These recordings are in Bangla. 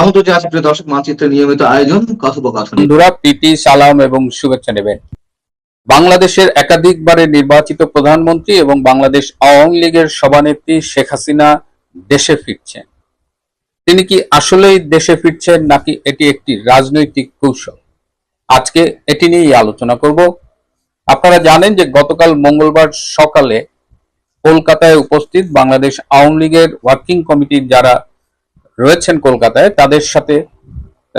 আমন্ত্রণ জানাচ্ছি প্রিয় দর্শক, মানচিত্রের নিয়মিত আয়োজন কথোপকথন। বন্ধুরা, প্রীতি, সালাম এবং শুভেচ্ছা নেবেন। বাংলাদেশের একাধিকবারের নির্বাচিত প্রধানমন্ত্রী এবং বাংলাদেশ আওয়ামী লীগের সভানেত্রী শেখ হাসিনা দেশে ফিরছেন। তিনি কি আসলেই দেশে ফিরছেন নাকি এটি একটি রাজনৈতিক কৌশল? আজকে এটি নিয়েই আলোচনা করব। আপনারা জানেন যে গতকাল মঙ্গলবার সকালে কলকাতায় উপস্থিত বাংলাদেশ আওয়ামী লীগের ওয়ার্কিং কমিটির যারা রয়েছেন কলকাতায়, তাদের সাথে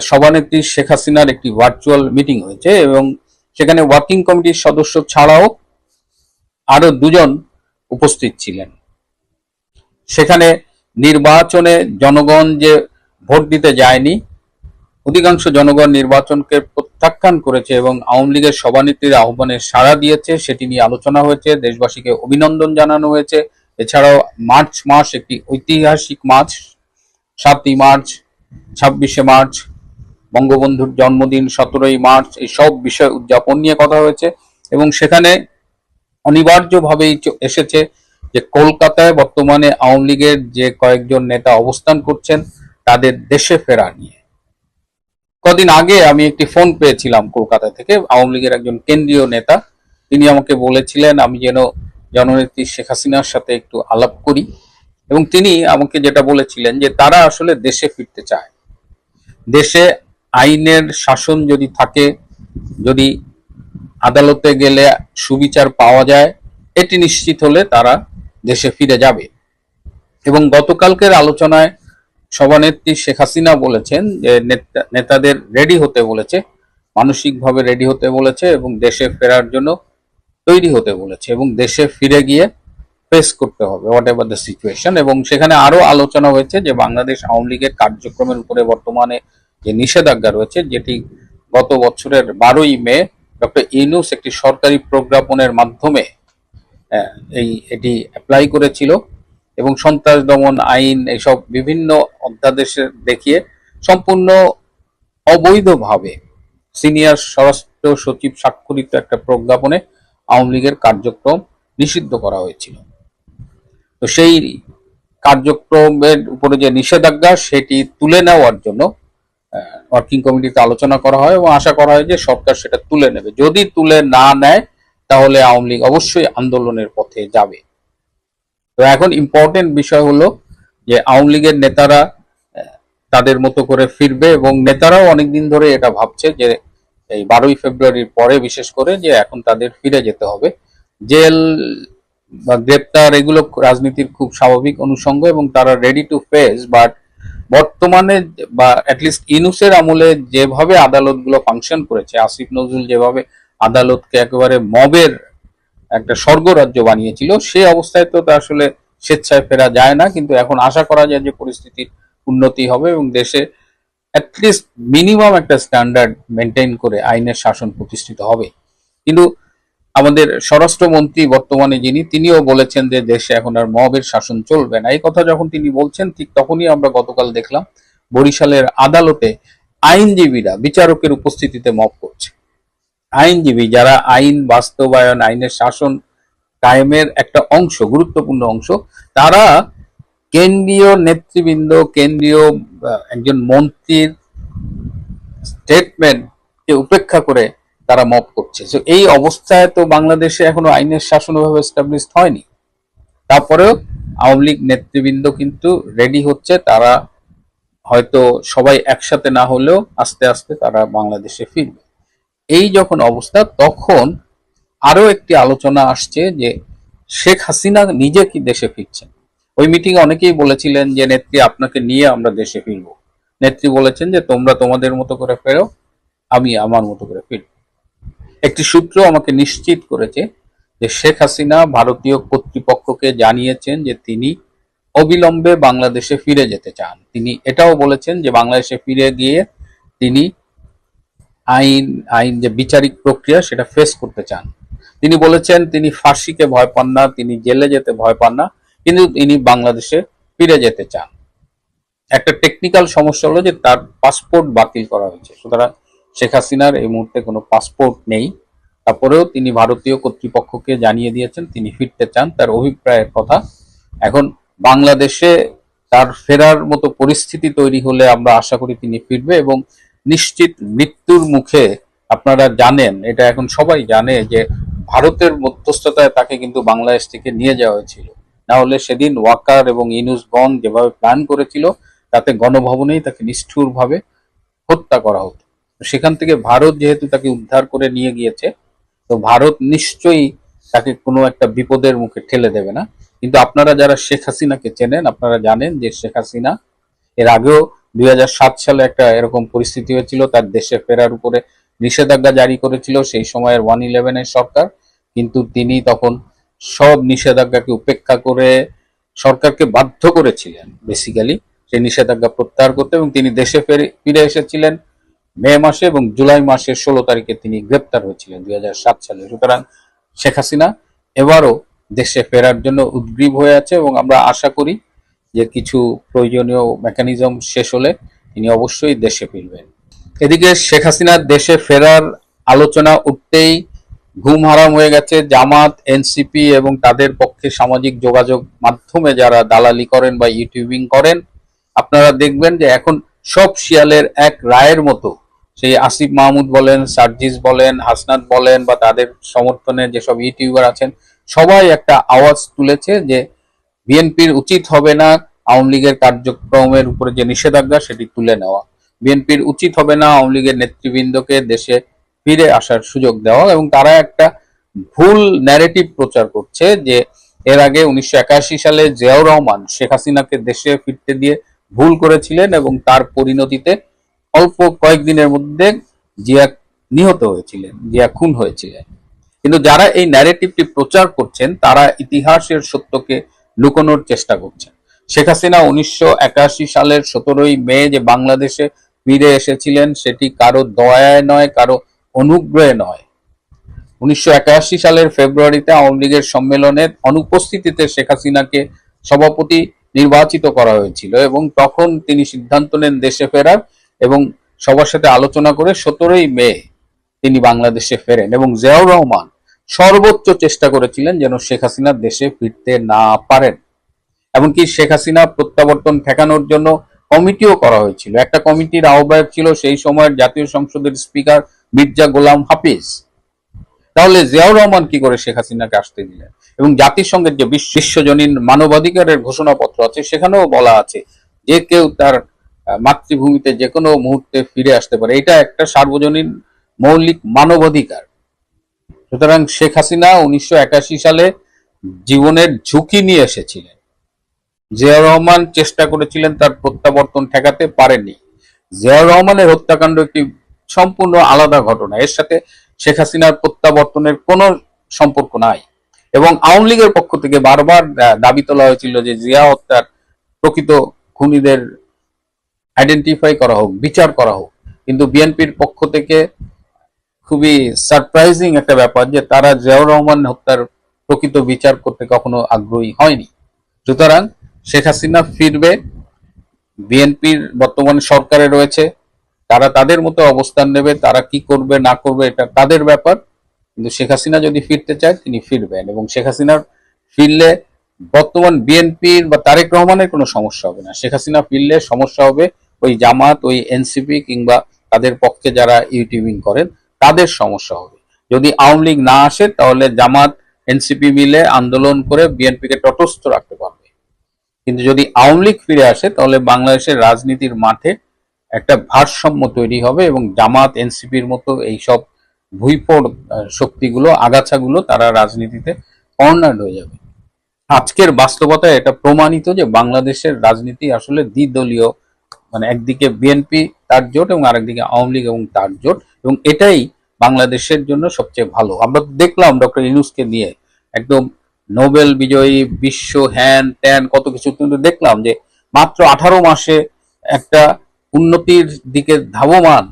সভানেত্রী শেখ হাসিনার একটি ভার্চুয়াল মিটিং হয়েছে এবং সেখানে ওয়ার্কিং কমিটির সদস্য ছাড়াও আরো দুজন উপস্থিত ছিলেন। সেখানে নির্বাচনে জনগণ যে ভোট দিতে যায়নি, অধিকাংশ জনগণ নির্বাচনকে প্রত্যাখ্যান করেছে এবং আওয়ামী লীগের সভানেত্রীর আহ্বানে সাড়া দিয়েছে, সেটি নিয়ে আলোচনা হয়েছে। দেশবাসীকে অভিনন্দন জানানো হয়েছে। এছাড়াও মার্চ মাস একটি ঐতিহাসিক মাস, 7ই মার্চ, 26শে মার্চ, বঙ্গবন্ধুর জন্মদিন 17ই মার্চ, এই সব বিষয় উদযাপন নিয়ে কথা হয়েছে এবং সেখানে অনিবার্যভাবেই এসেছে যে কলকাতায় বর্তমানে আওয়ামী লীগের যে কয়েকজন নেতা অবস্থান করছেন তাদের দেশে ফেরা নিয়ে। কদিন আগে আমি একটি ফোন পেয়েছিলাম কলকাতা থেকে, আওয়ামী লীগের একজন কেন্দ্রীয় নেতা। তিনি আমাকে বলেছিলেন আমি যেন জননেত্রী শেখ হাসিনার সাথে একটু আলাপ করি এবং তিনি আমাকে যেটা বলেছিলেন যে তারা আসলে দেশে ফিরতে চায়। দেশে আইনের শাসন যদি থাকে, যদি আদালতে গেলে সুবিচার পাওয়া যায়, এটি নিশ্চিত হলে তারা দেশে ফিরে যাবে। এবং গতকালকের আলোচনায় সভানেত্রী শেখ হাসিনা বলেছেন যে নেতাদের রেডি হতে বলেছে, মানসিকভাবে রেডি হতে বলেছে এবং দেশে ফেরার জন্য তৈরি হতে বলেছে এবং দেশে ফিরে গিয়ে ফেস করতে হবে হোয়াট এভার দ্য সিচুয়েশন। এবং সেখানে আরো আলোচনা হয়েছে যে বাংলাদেশ আওয়ামী লীগের কার্যক্রমের উপরে বর্তমানে যে নিষেধাজ্ঞা রয়েছে, যেটি গত বছরের 12ই মে ডক্টর ইউনূস একটি সরকারি প্রজ্ঞাপনের মাধ্যমে এটি অ্যাপ্লাই করেছিল এবং সন্ত্রাস দমন আইন এইসব বিভিন্ন অধ্যাদেশে দেখিয়ে সম্পূর্ণ অবৈধভাবে সিনিয়র স্বরাষ্ট্র সচিব স্বাক্ষরিত একটা প্রজ্ঞাপনে আওয়ামী লীগের কার্যক্রম নিষিদ্ধ করা হয়েছিল। তো সেই কার্যক্রমের উপরে যে নিষেধাজ্ঞা সেটি তুলে নেওয়ার জন্য ওয়ার্কিং কমিটিতে আলোচনা করা হয় এবং আশা করা হয় যে সরকার সেটা তুলে নেবে। যদি তুলে না নেয় তাহলে আওয়ামী লীগ অবশ্যই আন্দোলনের পথে যাবে। তো এখন ইম্পর্টেন্ট বিষয় হলো যে আওয়ামী লীগের নেতারা তাদের মতো করে ফিরবে এবং নেতারাও অনেকদিন ধরে এটা ভাবছে যে এই 12ই ফেব্রুয়ারির পরে বিশেষ করে যে এখন তাদের ফিরে যেতে হবে। জেল বা গ্রেপ্তার এগুলো রাজনীতির খুব স্বাভাবিক অনুষঙ্গ এবং তারা রেডি টু ফেস। বাট বর্তমানে বা অ্যাটলিস্ট ইউনূসের আমলে যেভাবে আদালতগুলো ফাংশন করেছে, আসিফ নজরুল যেভাবে আদালতকে একেবারে মবের একটা স্বর্গরাজ্য বানিয়েছিল, সে অবস্থায় তো আসলে স্বেচ্ছায় ফেরা যায় না। কিন্তু এখন আশা করা যায় যে পরিস্থিতির উন্নতি হবে এবং দেশে অ্যাটলিস্ট মিনিমাম একটা স্ট্যান্ডার্ড মেনটেন করে আইনের শাসন প্রতিষ্ঠিত হবে। কিন্তু আমাদের স্বরাষ্ট্রমন্ত্রী বর্তমানে যিনি, তিনিও বলেছেন যে দেশে এখন আর মবের শাসন চলবে না। এই কথা যখন তিনি বলছেন ঠিক তখনই আমরা গতকাল দেখলাম বরিশালের আদালতে আইনজীবীরা বিচারকের উপস্থিতিতে মব করছে। আইনজীবী যারা আইন বাস্তবায়ন, আইনের শাসন কায়েমের একটা অংশ, গুরুত্বপূর্ণ অংশ, তারা কেন্দ্রীয় নেতৃবৃন্দ, কেন্দ্রীয় একজন মন্ত্রীর স্টেটমেন্টকে উপেক্ষা করে তারা মব করছে। তো এই অবস্থায় তো বাংলাদেশে এখনো আইনের শাসন ওভাবে এস্টাবলিশড হয়নি। তারপরেও আওয়ামী লীগ নেতৃবৃন্দ কিন্তু রেডি হচ্ছে। তারা হয়তো সবাই একসাথে না হলেও আস্তে আস্তে তারা বাংলাদেশে ফিরবে। এই যখন অবস্থা, তখন আরো একটি আলোচনা আসছে যে শেখ হাসিনা নিজে কি দেশে ফিরছেন। ওই মিটিংয়ে অনেকেই বলেছিলেন যে নেত্রী আপনাকে নিয়ে আমরা দেশে ফিরবো। নেত্রী বলেছেন যে তোমরা তোমাদের মতো করে ফেরো, আমি আমার মতো করে ফিরব। একটি সূত্র আমাকে নিশ্চিত করেছে যে শেখ হাসিনা ভারতীয় কর্তৃপক্ষকে জানিয়েছেন যে তিনি অবিলম্বে বাংলাদেশে ফিরে যেতে চান। তিনি এটাও বলেছেন যে বাংলাদেশে ফিরে গিয়ে তিনি আইন যে বিচারিক প্রক্রিয়া সেটা ফেস করতে চান। তিনি বলেছেন তিনি ফাঁসিকে ভয় পান না, তিনি জেলে যেতে ভয় পান না, কিন্তু তিনি বাংলাদেশে ফিরে যেতে চান। একটা টেকনিক্যাল সমস্যা হলো যে তার পাসপোর্ট বাতিল করা হয়েছে, সুতরাং শেখ হাসিনার এই মুহূর্তে কোনো পাসপোর্ট নেই। তারপরেও তিনি ভারতীয় কর্তৃপক্ষকে জানিয়ে দিয়েছেন তিনি ফিরতে চান, তার অভিপ্রায়ের কথা। এখন বাংলাদেশে তার ফেরার মতো পরিস্থিতি তৈরি হলে আমরা আশা করি তিনি ফিরবে, এবং নিশ্চিত মৃত্যুর মুখে আপনারা জানেন, এটা এখন সবাই জানে যে ভারতের মধ্যস্থতায় তাকে কিন্তু বাংলাদেশ থেকে নিয়ে যাওয়া হয়েছিল। না হলে সেদিন ওয়াকার এবং ইউনূসগণ যেভাবে প্ল্যান করেছিল, তাতে গণভবনেই তাকে নিষ্ঠুরভাবে হত্যা করা হতো। সেখান থেকে ভারত যেহেতু তাকে উদ্ধার করে নিয়ে গিয়েছে, তো ভারত নিশ্চয়ই তাকে কোনো একটা বিপদের মুখে ঠেলে দেবে না। কিন্তু আপনারা যারা শেখ হাসিনাকে চেনেন, আপনারা জানেন যে শেখ হাসিনা এর আগেও 2007 সালে একটা এরকম পরিস্থিতি হয়েছিল, তার দেশে ফেরার উপরে নিষেধাজ্ঞা জারি করেছিল সেই সময়ের 111 এর সরকার। কিন্তু তিনি তখন সব নিষেধাজ্ঞাকে উপেক্ষা করে সরকারকে বাধ্য করেছিলেন বেসিক্যালি সেই নিষেধাজ্ঞা প্রত্যাহার করতে, এবং তিনি দেশে ফিরে এসেছিলেন মে মাসে, এবং জুলাই মাসের 16 তারিখে তিনি গ্রেপ্তার হয়েছিলেন 2007 সালে। সুতরাং শেখ হাসিনা এবারও দেশে ফেরার জন্য উদ্গ্রীব হয়ে আছে, এবং আমরা আশা করি যে কিছু প্রয়োজনীয় মেকানিজম শেষ হলে তিনি অবশ্যই দেশে ফিরবেন। এদিকে শেখ হাসিনার দেশে ফেরার আলোচনা উঠতেই ঘুম হারাম হয়ে গেছে জামাত, এনসিপি এবং তাদের পক্ষে সামাজিক যোগাযোগ মাধ্যমে যারা দালালি করেন বা ইউটিউবিং করেন। আপনারা দেখবেন যে এখন সব শিয়ালের এক রায়ের মতো সেই আসিফ মাহমুদ বলেন, সার্জিস বলেন, হাসনাত বলেন বা তাদের সমর্থনে যেসব ইউটিউবার আছেন, সবাই একটা আওয়াজ তুলেছে যে বিএনপির উচিত হবে না আওয়ামী লীগের কার্যক্রমের উপরে যে নিষেধাজ্ঞা সেটি তুলে নেওয়া, বিএনপির উচিত হবে না আওয়ামী লীগের নেতৃবৃন্দকে দেশে ফিরে আসার সুযোগ দেওয়া, এবং তারা একটা ভুল ন্যারেটিভ প্রচার করছে যে এর আগে 1981 সালে জিয়াউর রহমান শেখ হাসিনাকে দেশে ফিরতে দিয়ে ভুল করেছিলেন, এবং তার পরিণতিতে অল্প কয়েকদিনের মধ্যে জিয়া নিহত হয়েছিলেন, জিয়া খুন হয়েছিলেন। কিন্তু যারা এই ন্যারেটিভটি প্রচার করছেন তারা ইতিহাসের সত্যকে লুকানোর চেষ্টা করছেন। শেখ হাসিনা 1981 সালের 17ই মে যে বাংলাদেশে ফিরে এসেছিলেন সেটি কারো দয়ায় নয়, কারো অনুগ্রহে নয়। 1981 সালের ফেব্রুয়ারিতে আওয়ামী লীগের সম্মেলনের অনুপস্থিতিতে শেখ হাসিনাকে সভাপতি নির্বাচিত করা হয়েছিল, এবং তখন তিনি সিদ্ধান্ত নেন দেশে ফেরার, এবং সবার সাথে আলোচনা করে 17ই মে তিনি বাংলাদেশে ফেরেন। এবং জিয়াউর রহমান সর্বোচ্চ চেষ্টা করেছিলেন যেন শেখ হাসিনা দেশে ফিরতে না পারেন। এমনকি শেখ হাসিনা প্রত্যাবর্তন ঠেকানোর জন্য কমিটিও করা হয়েছিল। একটা কমিটির আহ্বায়ক ছিল সেই সময়ের জাতীয় সংসদের স্পিকার মির্জা গোলাম হাফিজ। তাহলে জিয়াউর রহমান কি করে শেখ হাসিনাকে আসতে দিলেন? এবং জাতিসংঘের যে বিশ্বজনীন মানবাধিকারের ঘোষণাপত্র আছে সেখানেও বলা আছে যে কেউ তার মাতৃভূমিতে যে কোনো মুহূর্তে ফিরে আসতে পারে, এটা একটা সার্বজনীন মৌলিক মানবাধিকার। সুতরাং শেখ হাসিনা 1981 সালে জীবনের ঝুঁকি নিয়ে এসেছিলেন। জিয়াউর রহমান চেষ্টা করেছিলেন তার প্রত্যাবর্তন ঠেকাতে, পারেননি। জিয়াউর রহমানের হত্যাকাণ্ড একটি সম্পূর্ণ আলাদা ঘটনা, এর সাথে শেখ হাসিনার প্রত্যাবর্তনের কোনো সম্পর্ক নাই। এবং আওয়ামী লীগের পক্ষ থেকে বারবার দাবি তোলা হয়েছিল যে জিয়া হত্যার প্রকৃত খুনিদের আইডেন্টিফাই করা হোক, বিচার করা হোক। কিন্তু বিএনপির পক্ষ থেকে খুবই সারপ্রাইজিং একটা ব্যাপার যে তারা জিয়াউর রহমান হত্যার প্রকৃত বিচার করতে কখনো আগ্রহী হয়নি। সুতরাং শেখ হাসিনা ফিরবে, বিএনপির বর্তমান সরকারে রয়েছে, তারা তাদের মতো অবস্থান নেবে, তারা কি করবে না করবে এটা তাদের ব্যাপার। কিন্তু শেখ হাসিনা যদি ফিরতে চায় তিনি ফিরবেন, এবং শেখ হাসিনার ফিরলে বর্তমান বিএনপির বা তারেক রহমানের কোনো সমস্যা হবে না। শেখ হাসিনা ফিরলে সমস্যা হবে ওই জামাত, ওই এনসিপি কিংবা তাদের পক্ষে যারা ইউটিউবিং করেন তাদের সমস্যা হবে। যদি আওয়ামী লীগ না আসে তাহলে জামাত এনসিপি মিলে আন্দোলন করে বিএনপিকে তটস্থ রাখতে পারবে। কিন্তু যদি আওয়ামী লীগ ফিরে আসে তাহলে বাংলাদেশের রাজনীতির মাঠে একটা ভারসাম্য তৈরি হবে, এবং জামাত এনসিপির মতো এইসব ভুইফোড় শক্তিগুলো, আগাছাগুলো তারা রাজনীতিতে কর্নার্ড হয়ে যাবে। আজকের বাস্তবতায় এটা প্রমাণিত যে বাংলাদেশের রাজনীতি আসলে দ্বিদলীয়, মানে একদিকে বিএনপি তার জোট এবং আরেকদিকে আওয়ামী লীগ এবং তার জোট, এবং এটাই বাংলাদেশের জন্য সবচেয়ে ভালো। আমরা দেখলাম ডক্টর ইউনূসকে নিয়ে একদম নোবেল বিজয়ী, বিশ্ব হ্যান ত্যান কত কিছু, কিন্তু দেখলাম যে মাত্র 18 মাসে একটা উন্নতির দিকে ধাবমান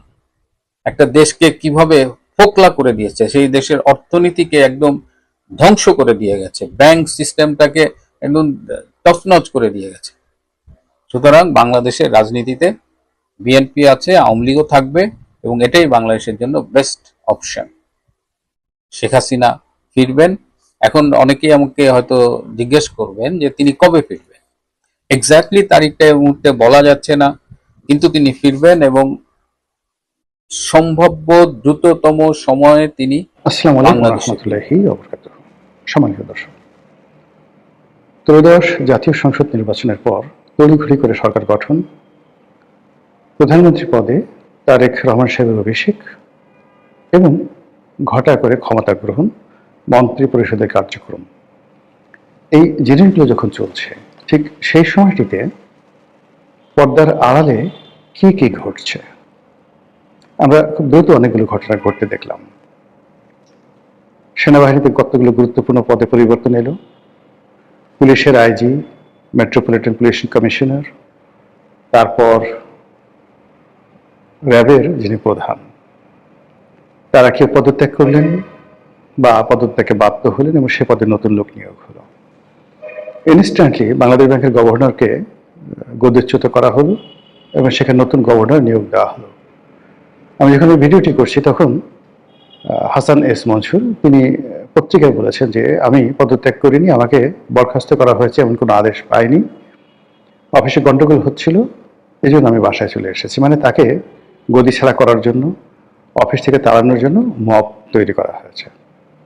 একটা দেশকে কিভাবে ফোকলা করে দিয়েছে, সেই দেশের অর্থনীতিকে একদম ধ্বংস করে দিয়ে গেছে, ব্যাংক সিস্টেমটাকে একদম তছনছ করে দিয়ে গেছে। সুতরাং বাংলাদেশের রাজনীতিতে বিএনপি আছে, আওয়ামী লীগও থাকবে, এবং এটাই বাংলাদেশের জন্য বেস্ট অপশন। শেখ হাসিনা ফিরবেন। এখন অনেকেই আমাকে হয়তো জিজ্ঞেস করবেন যে তিনি কবে ফিরবেন। এক্স্যাক্টলি তারিখটা এই মুহূর্তে বলা যাচ্ছে না, কিন্তু তিনি ফিরবেন এবং সম্ভাব্য দ্রুততম সময়ে তিনি আসসালামু আলাইকুম বাংলাদেশে ফিরবেন। রহমতুল্লাহি ওবরাকাতুহু। সম্মানিত দর্শক, ত্রয়োদশ জাতীয় সংসদ নির্বাচনের পর তড়িঘড়ি করে সরকার গঠন, প্রধানমন্ত্রী পদে তারেক রহমান সাহেবের অভিষেক এবং ঘটা করে ক্ষমতা গ্রহণ, মন্ত্রী পরিষদের কার্যক্রম, এই জিনিসগুলো যখন চলছে, ঠিক সেই সময়টিতে পর্দার আড়ালে কি কি ঘটছে আমরা খুব দ্রুত অনেকগুলো ঘটনা ঘটতে দেখলাম। সেনাবাহিনীতে কতগুলো গুরুত্বপূর্ণ পদে পরিবর্তন এলো, পুলিশের আইজি, মেট্রোপলিটন পুলিশ কমিশনার, তারপর র্যাবের যিনি প্রধান, তারা কেউ পদত্যাগ করলেন বা পদত্যাগে বাধ্য হলেন এবং সে পদে নতুন লোক নিয়োগ হলো। ইনস্ট্যান্টলি বাংলাদেশ ব্যাংকের গভর্নরকে গদিচ্যুত করা হলো এবং সেখানে নতুন গভর্নর নিয়োগ দেওয়া হলো। আমি যখন এই ভিডিওটি করছি তখন হাসান এস মনসুর তিনি পত্রিকায় বলেছেন যে আমি পদত্যাগ করিনি, আমাকে বরখাস্ত করা হয়েছে, এমন কোনো আদেশ পাইনি, অফিসে গন্ডগোল হচ্ছিল, এই জন্য আমি বাসায় চলে এসেছি। মানে তাকে গদি ছাড়া করার জন্য, অফিস থেকে তাড়ানোর জন্য মব তৈরি করা হয়েছে,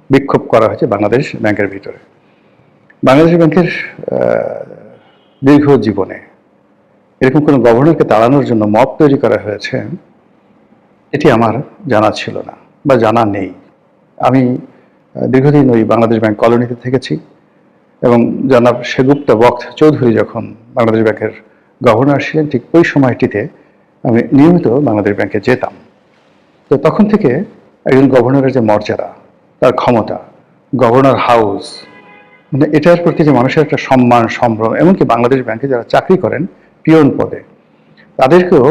বিক্ষোভ করা হয়েছে বাংলাদেশ ব্যাংকের ভিতরে। বাংলাদেশ ব্যাংকের দীর্ঘ জীবনে এরকম কোনো গভর্নরকে তাড়ানোর জন্য মব তৈরি করা হয়েছে এটি আমার জানা ছিল না বা জানা নেই। আমি দীর্ঘদিন ওই বাংলাদেশ ব্যাংক কলোনিতে থেকেছি এবং জনাব সেগুপ্ত বক্ত চৌধুরী যখন বাংলাদেশ ব্যাংকের গভর্নর ছিলেন, ঠিক ওই সময়টিতে আমি নিয়মিত বাংলাদেশ ব্যাংকে যেতাম। তো তখন থেকে একজন গভর্নরের যে মর্যাদা, তার ক্ষমতা, গভর্নর হাউস, মানে এটার প্রতি যে মানুষের একটা সম্মান, সম্ভ্রম, এমনকি বাংলাদেশ ব্যাংকে যারা চাকরি করেন পিয়ন পদে, তাদেরকেও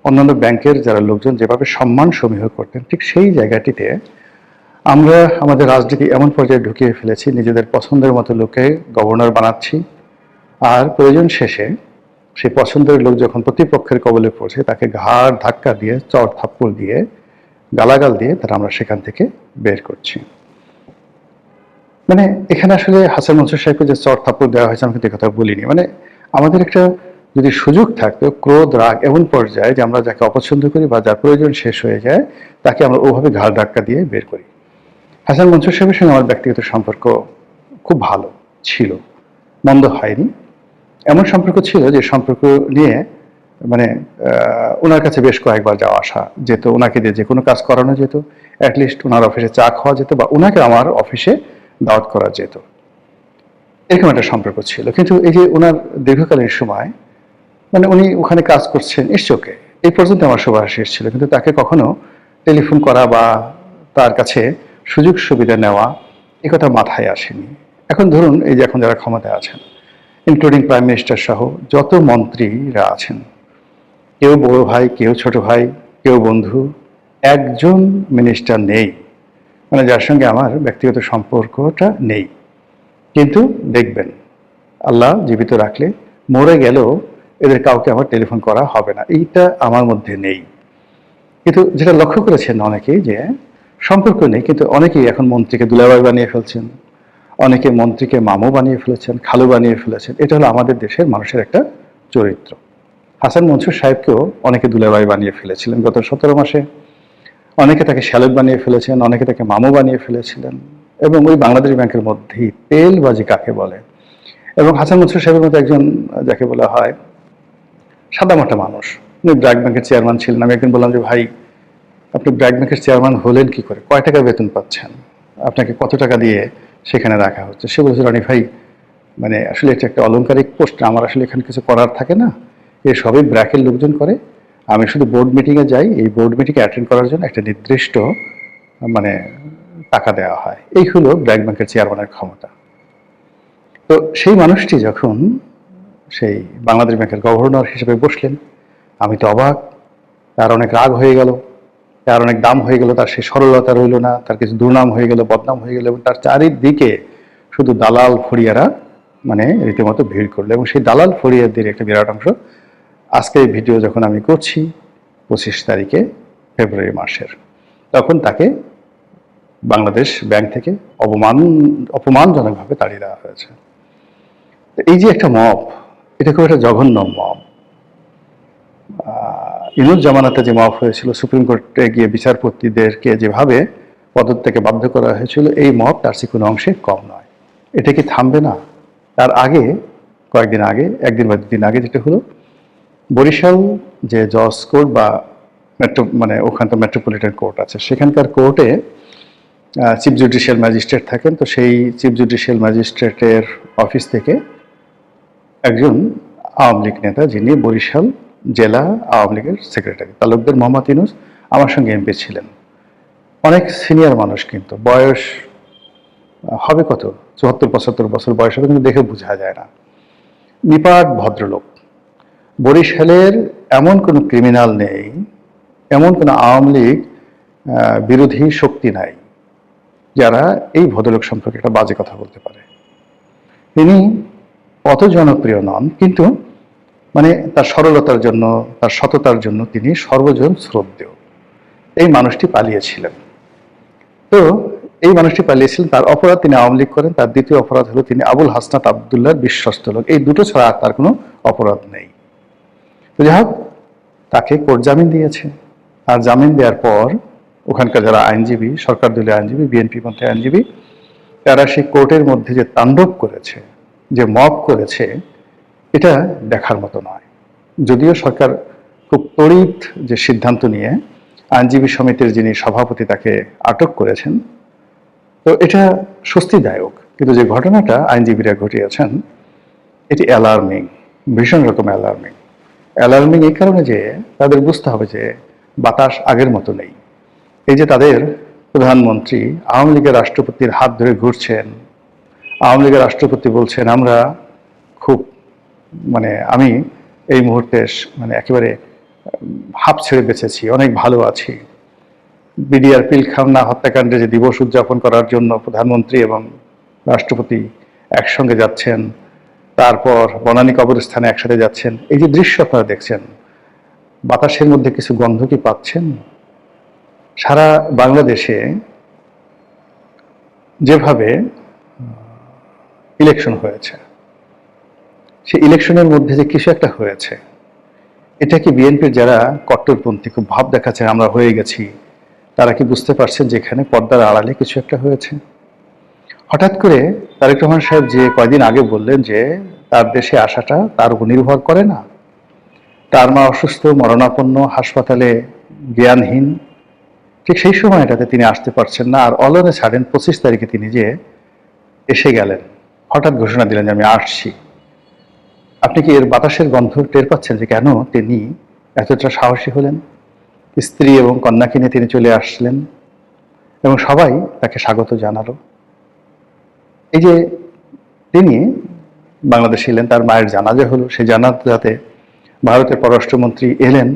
অন্যান্য ব্যাংকের যারা লোকজন যেভাবে সম্মান সমীহ করতেন, ঠিক সেই জায়গাটিতে আমরা আমাদের রাজনীতি এমন পর্যায়ে ঢুকিয়ে ফেলেছি, নিজেদের পছন্দের মতো লোককে গভর্নর বানাচ্ছি, আর প্রয়োজন শেষে সেই পছন্দের লোক যখন প্রতিপক্ষের কবলে পড়ছে তাকে ঘাড় ধাক্কা দিয়ে, চড় থাপ্পড় দিয়ে, গালাগাল দিয়ে তারা আমরা সেখান থেকে বের করছি। মানে এখানে আসলে হাসান মনসুর সাহেবকে যে চড় থাপ্পড় দেওয়া হয়েছে আমি কিন্তু কথা বলিনি। মানে আমাদের একটা যদি সুযোগ থাকতো, ক্রোধ রাগ এমন পর্যায়ে যে আমরা যাকে অপছন্দ করি বা যার প্রয়োজন শেষ হয়ে যায় তাকে আমরা ওভাবে ঘাড় ধাক্কা দিয়ে বের করি। হাসান মনসুর সাহেবের সঙ্গে আমার ব্যক্তিগত সম্পর্ক খুব ভালো ছিল, মন্দ হয়নি। এমন সম্পর্ক ছিল যে সম্পর্ক নিয়ে মানে ওনার কাছে বেশ কয়েকবার যাওয়া আসা যেত, ওনাকে দিয়ে যে কোনো কাজ করানো যেত, অ্যাটলিস্ট ওনার অফিসে চা খাওয়া যেত বা ওনাকে আমার অফিসে দাওয়াত করা যেত, এরকম একটা সম্পর্ক ছিল। কিন্তু এই যে ওনার দীর্ঘকালীন সময় মানে উনি ওখানে কাজ করছেন ইসচোকে, এই পর্যন্ত আমার সবার শেষ ছিল, কিন্তু তাকে কখনো টেলিফোন করা বা তার কাছে সুযোগ সুবিধা নেওয়া এ কথা মাথায় আসেনি। এখন ধরুন এই যে এখন যারা ক্ষমতায় আছেন, ইনক্লুডিং প্রাইম মিনিস্টার সহ যত মন্ত্রীরা আছেন, কেউ বড় ভাই, কেউ ছোট ভাই, কেউ বন্ধু, একজন মিনিস্টার নেই মানে যার সঙ্গে আমার ব্যক্তিগত সম্পর্কটা নেই। কিন্তু দেখবেন আল্লাহ জীবিত রাখলে মরে গেলেও এদের কাউকে আমার টেলিফোন করা হবে না, এইটা আমার মধ্যে নেই। কিন্তু যেটা লক্ষ্য করেছেন অনেকেই যে সম্পর্ক নেই, কিন্তু অনেকেই এখন মন্ত্রীকে দুলাভাই বানিয়ে ফেলছেন, অনেকে মন্ত্রীকে মামু বানিয়ে ফেলেছেন, খালু বানিয়ে ফেলেছেন। এটা হলো আমাদের দেশের মানুষের একটা চরিত্র। হাসান মনসুর সাহেবকেও অনেকে দুলাভাই বানিয়ে ফেলেছিলেন গত 17 মাসে, অনেকে তাকে শ্যালক বানিয়ে ফেলেছেন, অনেকে তাকে মামু বানিয়ে ফেলেছিলেন। এবং ওই বাংলাদেশ ব্যাংকের মধ্যেই তেলবাজি কাকে বলে, এবং হাসান মনসুর সাহেবের মতো একজন যাকে বলা হয় সাদামাটা মানুষ, উনি ব্র্যাক ব্যাংকের চেয়ারম্যান ছিলেন। আমি একদিন বললাম যে ভাই আপনি ব্র্যাক ব্যাংকের চেয়ারম্যান হলেন কি করে, কয় টাকা বেতন পাচ্ছেন, আপনাকে কত টাকা দিয়ে সেখানে রাখা হচ্ছে? সে বলছে রানি ভাই মানে আসলে এটা একটা অলংকারিক পোস্ট, আমার আসলে এখানে কিছু করার থাকে না, এ সবই ব্র্যাকের লোকজন করে, আমি শুধু বোর্ড মিটিংয়ে যাই, এই বোর্ড মিটিংয়ে অ্যাটেন্ড করার জন্য একটা নির্দিষ্ট মানে টাকা দেওয়া হয়। এই হলো ব্র্যাক ব্যাংকের চেয়ারম্যানের ক্ষমতা। তো সেই মানুষটি যখন সেই বাংলাদেশ ব্যাংকের গভর্নর হিসেবে বসলেন, আমি তো অবাক, তার অনেক রাগ হয়ে গেল, তার অনেক দাম হয়ে গেল, তার সেই সরলতা রইল না, তার কিছু দুর্নাম হয়ে গেল, বদনাম হয়ে গেল, এবং তার চারিদিকে শুধু দালাল ফড়িয়ারা মানে রীতিমতো ভিড় করলো। এবং সেই দালাল ফড়িয়াদের একটা বিরাট অংশ আজকে এই ভিডিও যখন আমি করছি 25 তারিখে ফেব্রুয়ারি মাসের, তখন তাকে বাংলাদেশ ব্যাংক থেকে অপমানজনকভাবে তাড়িয়ে দেওয়া হয়েছে। এই যে একটা মব, এটা খুব একটা জঘন্য মব। ইনুস জামানাতে যে মব হয়েছিল, সুপ্রিম কোর্টে গিয়ে বিচারপতিদেরকে যেভাবে পদত্যাগে বাধ্য করা হয়েছিল, এই মব তার চেয়ে কোনো অংশে কম নয়। এটা কি থামবে না? তার আগে, কয়েকদিন আগে, একদিন বা দুদিন আগে যেটা হলো, বরিশাল যে জজ কোর্ট বা মানে ওখানকার মেট্রোপলিটন কোর্ট আছে, সেখানকার কোর্টে চিফ জুডিশিয়াল ম্যাজিস্ট্রেট থাকেন। তো সেই চিফ জুডিশিয়াল ম্যাজিস্ট্রেটের অফিস থেকে একজন আওয়ামী লীগ নেতা, যিনি বরিশাল জেলা আওয়ামী লীগের সেক্রেটারি তালুকদার মোহাম্মদ ইউনুস, আমার সঙ্গে এমপি ছিলেন। অনেক সিনিয়র মানুষ, কিন্তু বয়স হবে কত, 74-75 বছর বয়স হবে, কিন্তু দেখে বোঝা যায় না। নিপাট ভদ্রলোক। বরিশালের এমন কোনো ক্রিমিনাল নেই, এমন কোনো আওয়ামী লীগ বিরোধী শক্তি নাই যারা এই ভদ্রলোক সম্পর্কে একটা বাজে কথা বলতে পারে। তিনি অত জনপ্রিয় নন, কিন্তু মানে তার সরলতার জন্য, তার সততার জন্য তিনি সর্বজন শ্রদ্ধেয়। এই মানুষটি পালিয়েছিলেন। তো এই মানুষটি পালিয়েছিলেন, তার অপরাধ তিনি আওয়ামী লীগ করেন। তার দ্বিতীয় অপরাধ হলো তিনি আবুল হাসনাত আবদুল্লাহর বিশ্বস্ত লোক। এই দুটো ছাড়া আর তার কোনো অপরাধ নেই। তো যাই হোক, তাকে কোর্ট জামিন দিয়েছে। আর জামিন দেওয়ার পর ওখানকার যারা আইনজীবী, সরকার দলীয় আইনজীবী, বিএনপি পন্থী আইনজীবী, তারা সেই কোর্টের মধ্যে যে তাণ্ডব করেছে, যে মব করেছে, এটা দেখার মতো নয়। যদিও সরকার খুব তড়িৎ যে সিদ্ধান্ত নিয়ে আইনজীবী সমিতির যিনি সভাপতি তাকে আটক করেছেন, তো এটা স্বস্তিদায়ক। কিন্তু যে ঘটনাটা আইনজীবীরা ঘটিয়েছেন, এটি অ্যালার্মিং, ভীষণ রকম অ্যালার্মিং। অ্যালার্মিং এই কারণে যে তাদের বুঝতে হবে যে বাতাস আগের মতো নেই। এই যে তাদের প্রধানমন্ত্রী আওয়ামী লীগের রাষ্ট্রপতির হাত ধরে ঘুরছেন, আওয়ামী লীগের রাষ্ট্রপতি বলছেন আমরা খুব মানে আমি এই মুহূর্তে মানে একেবারে হাঁপ ছেড়ে বেঁচেছি, অনেক ভালো আছি। বিডিআর পিলখানা হত্যাকাণ্ডে যে দিবস উদযাপন করার জন্য প্রধানমন্ত্রী এবং রাষ্ট্রপতি একসঙ্গে যাচ্ছেন, তারপর বনানী কবরস্থানে একসাথে যাচ্ছেন, এই যে দৃশ্য আপনারা দেখছেন, বাতাসের মধ্যে কিছু গন্ধ কি পাচ্ছেন? সারা বাংলাদেশে যেভাবে ইলেকশন হয়েছে, সেই ইলেকশনের মধ্যে যে কিছু একটা হয়েছে, এটা কি বিএনপির যারা কট্টরপন্থী খুব ভাব দেখাচ্ছে আমরা হয়ে গেছি, তারা কি বুঝতে পারছেন যে এখানে পর্দার আড়ালে কিছু একটা হয়েছে? হঠাৎ করে তারেক রহমান সাহেব যে কয়দিন আগে বললেন যে তার দেশে আসাটা তার উপর নির্ভর করে না, তার মা অসুস্থ, মরণাপন্ন, হাসপাতালে, জ্ঞানহীন, ঠিক সেই সময়টাতে তিনি আসতে পারছেন না। আর অলনে ছাড়েন 25 তারিখে তিনি যে এসে গেলেন, হঠাৎ ঘোষণা দিলেন যে আমি আসছি। আপনি কি এর বাতাসের গন্ধ টের পাচ্ছেন যে কেন তিনি এতটা সাহসী হলেন? স্ত্রী এবং কন্যাকে নিয়ে তিনি চলে আসলেন এবং সবাই তাকে স্বাগত জানালো। এই যে তিনি বাংলাদেশে এলেন, তার মায়ের জানাজা হলো, সেই জানাজাতে ভারতের পররাষ্ট্রমন্ত্রী এলেন,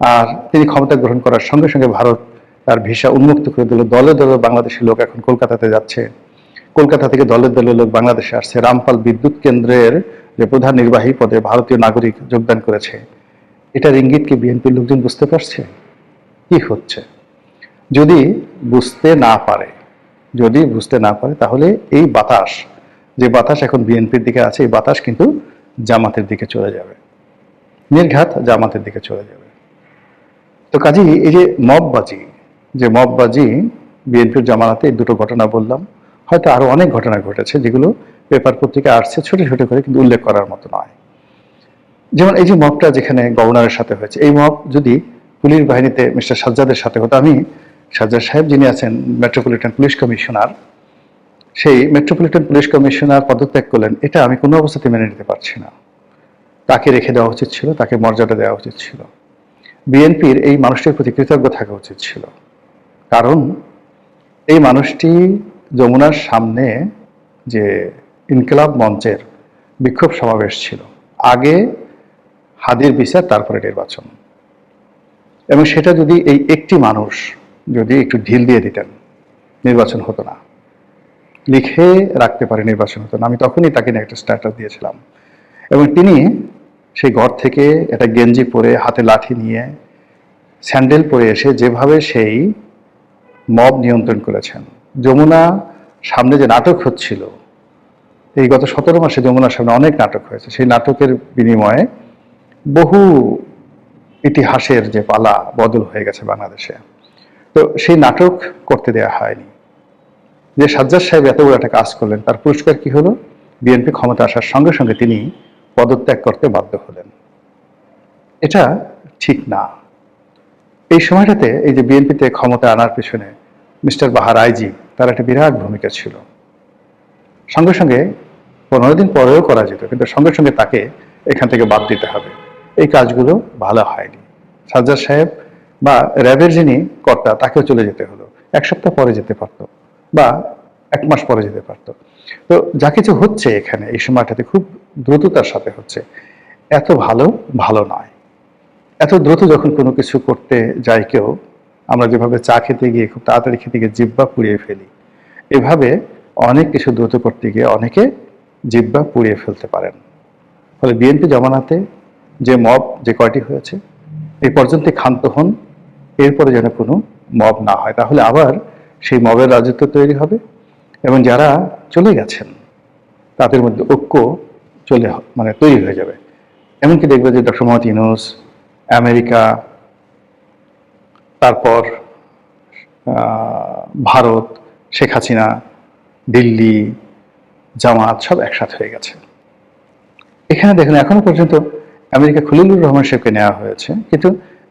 আর তিনি ক্ষমতা গ্রহণ করার সঙ্গে সঙ্গে ভারত তার ভিসা উন্মুক্ত করে দিল। দলে দলে বাংলাদেশি লোক এখন কলকাতাতে যাচ্ছে, কলকাতা থেকে দলে দলে লোক বাংলাদেশে আসছে। রামপাল বিদ্যুৎ কেন্দ্রের যে প্রধান নির্বাহী পদে ভারতীয় নাগরিক যোগদান করেছে, এটার ইঙ্গিত কি বিএনপির লোকজন বুঝতে পারছে কি হচ্ছে? যদি বুঝতে না পারে, তাহলে এই বাতাস, যে বাতাস এখন বিএনপির দিকে আছে, এই বাতাস কিন্তু জামাতের দিকে চলে যাবে, নির্ঘাত জামাতের দিকে চলে যাবে। তো কাজেই এই যে মববাজি বিএনপির জামানাতে এই দুটো ঘটনা বললাম, হয়তো আরো অনেক ঘটনা ঘটেছে যেগুলো পেপার পত্রিকায় আসছে ছোট ছোট করে, কিন্তু উল্লেখ করার মতো নয়। যেমন এই যে মবটা যেখানে গভর্নরের সাথে হয়েছে, এই মব যদি পুলিশ বাহিনীতে মিস্টার সাজ্জাদের সাথে হতো, আমি সাজ্জাদ সাহেব যিনি আছেন মেট্রোপলিটন পুলিশ কমিশনার, সেই মেট্রোপলিটন পুলিশ কমিশনার পদত্যাগ করলেন, এটা আমি কোনো অবস্থাতে মেনে নিতে পারছি না। তাকে রেখে দেওয়া উচিত ছিল, তাকে মর্যাদা দেওয়া উচিত ছিল। বিএনপির এই মানুষটির প্রতি কৃতজ্ঞ থাকা উচিত ছিল, কারণ এই মানুষটি যমুনার সামনে যে ইনকিলাব মঞ্চের বিক্ষোভ সমাবেশ ছিল, আগে হাদির বিচার তারপরে নির্বাচন, এবং সেটা যদি এই একটি মানুষ যদি একটু ঢিল দিয়ে দিতেন, নির্বাচন হতো না। লিখে রাখতে পারে নির্বাচন হতো না। আমি তখনই তাকে নিয়ে একটা স্ট্যাটাস দিয়েছিলাম, এবং তিনি সেই ঘর থেকে একটা গেঞ্জি পরে, হাতে লাঠি নিয়ে, স্যান্ডেল পরে এসে যেভাবে সেই মব নিয়ন্ত্রণ করেছেন। যমুনা সামনে যে নাটক হচ্ছিল, এই গত 17 মাসে যমুনার সামনে অনেক নাটক হয়েছে, সেই নাটকের বিনিময়ে বহু ইতিহাসের যে পালা বদল হয়ে গেছে বাংলাদেশে। তো সেই নাটক করতে দেয়া হয়নি। যে সাজ্জাদ সাহেব এত বড় একটা কাজ করলেন, তার পুরস্কার কি হলো? বিএনপি ক্ষমতা আসার সঙ্গে সঙ্গে তিনি পদত্যাগ করতে বাধ্য হলেন। এটা ঠিক না। এই সময়টাতে এই যে বিএনপিতে ক্ষমতা আনার পেছনে মিস্টার বাহার আইজি, তার একটা বিরাট ভূমিকা ছিল। সঙ্গে সঙ্গে 15 দিন পরেও করা যেত, কিন্তু সঙ্গে সঙ্গে তাকে এখান থেকে বাদ দিতে হবে। এই কাজগুলো ভালো হয়নি। সাজ্জাদ সাহেব বা র্যাবের যিনি কর্তা, তাকেও চলে যেতে হলো। 1 সপ্তাহ পরে যেতে পারত বা 1 মাস পরে যেতে পারত। তো যা কিছু হচ্ছে এখানে এই সময়টাতে খুব দ্রুততার সাথে হচ্ছে। এত ভালো নয়। এত দ্রুত যখন কোনো কিছু করতে যায় কেউ, আমরা যেভাবে চা খেতে গিয়ে খুব তাড়াতাড়ি খেতে গিয়ে জিহ্বা পুড়িয়ে ফেলি, এভাবে অনেক কিছু দ্রুত করতে গিয়ে অনেকে জিহ্বা পুড়িয়ে ফেলতে পারেন। ফলে বিএনপি জমানাতে যে মব যে কয়টি হয়েছে, এই পর্যন্ত ক্ষান্ত হন, এরপরে যেন কোনো মব না হয়, তাহলে আবার সেই মবের রাজত্ব তৈরি হবে এবং যারা চলে গেছেন তাদের মধ্যে ঐক্য তৈরি হয়ে যাবে। এমনকি দেখবে যে ডক্টর মোহাম্মদ ইউনূস, আমেরিকা, তারপর ভারত, শেখ হাসিনা, দিল্লি, জামাত সব একসাথে হয়ে গেছে। এখানে দেখেন এখনো পর্যন্ত আমেরিকা খলিলুর রহমান সাহেবকে নেওয়া হয়েছে, কিন্তু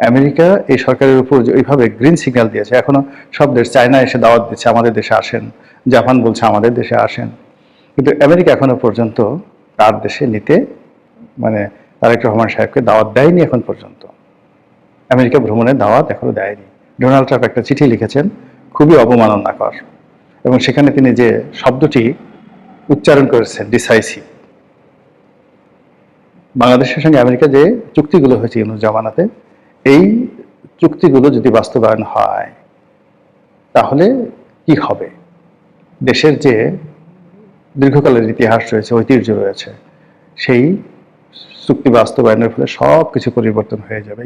আমেরিকা এই সরকারের উপর ওইভাবে গ্রিন সিগন্যাল দিয়েছে। এখনো সব দেশ, চায়না এসে দাওয়াত দিচ্ছে আমাদের দেশে আসেন, জাপান বলছে আমাদের দেশে আসেন, কিন্তু আমেরিকা এখনো পর্যন্ত তার দেশে নিতে তারেক রহমান সাহেবকে দাওয়াত দেয়নি এখন পর্যন্ত। আমেরিকা ভ্রমণের দাওয়াত এখনো দেয়নি। ডোনাল্ড ট্রাম্প একটা চিঠি লিখেছেন, খুবই অবমাননাকর, এবং সেখানে তিনি যে শব্দটি উচ্চারণ করেছেন ডিসাইসিভ। বাংলাদেশের সঙ্গে আমেরিকা যে চুক্তিগুলো হয়েছে ইউনূস জামানাতে, এই চুক্তিগুলো যদি বাস্তবায়ন হয় তাহলে কি হবে? দেশের যে দীর্ঘকালের ইতিহাস রয়েছে, ঐতিহ্য রয়েছে, সেই চুক্তি বাস্তবায়নের ফলে সব কিছু পরিবর্তন হয়ে যাবে।